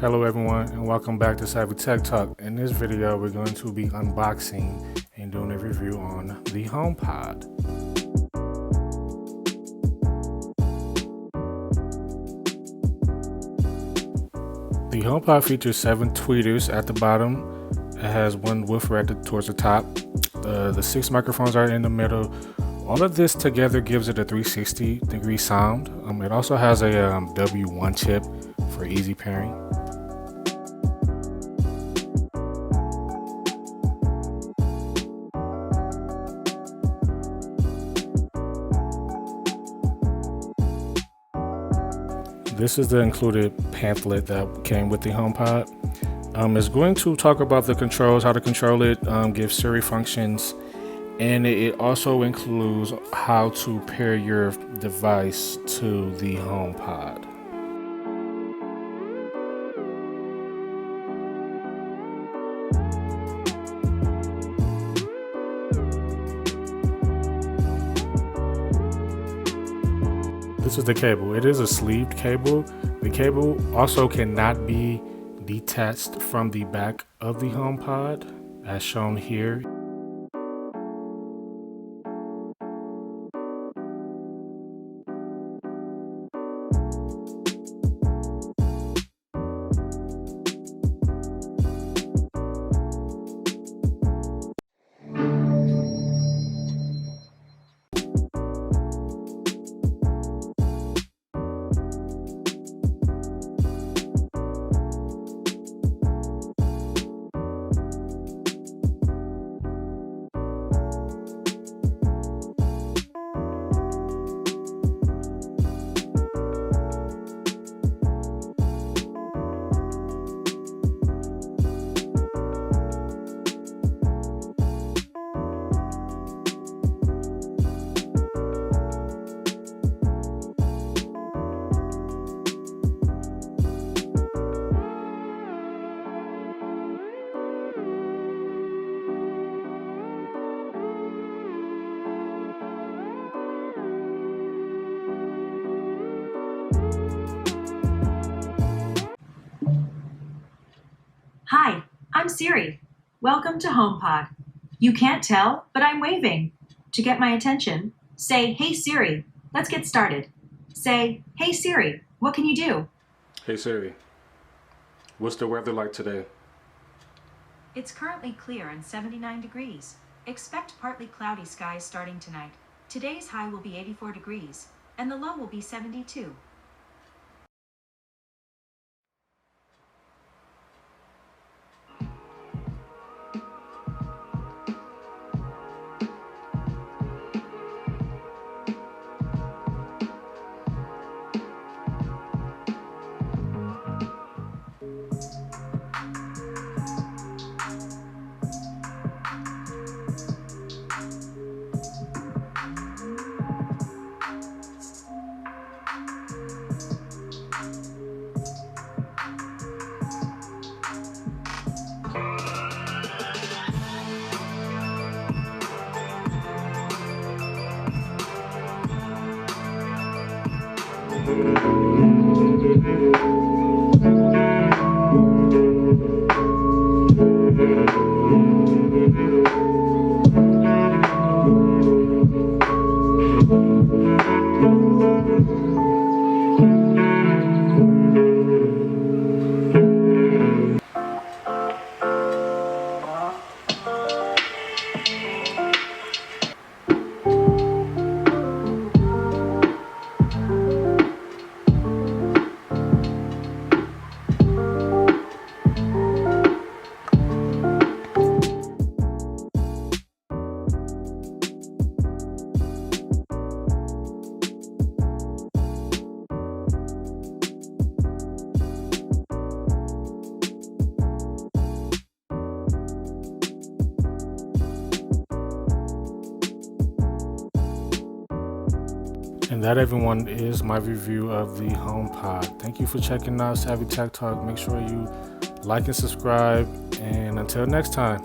Hello everyone and welcome back to Savvy Tech Talk. In this video we're going to be unboxing and doing a review on the HomePod. The HomePod features 7 tweeters at the bottom. It has one woofer towards the top. The 6 microphones are in the middle. All of this together gives it a 360-degree sound. It also has a W1 chip for easy pairing. This is the included pamphlet that came with the HomePod. It's going to talk about the controls, how to control it, give Siri functions, and it also includes how to pair your device to the HomePod. This is the cable. It is a sleeved cable. The cable also cannot be detached from the back of the HomePod, as shown here. Hi, I'm Siri. Welcome to HomePod. You can't tell, but I'm waving. To get my attention, say, "Hey Siri, let's get started." Say, "Hey Siri, what can you do?" Hey Siri, what's the weather like today? It's currently clear and 79 degrees. Expect partly cloudy skies starting tonight. Today's high will be 84 degrees, and the low will be 72. And that, everyone, is my review of the HomePod. Thank you for checking out Savvy Tech Talk. Make sure you like and subscribe. And until next time,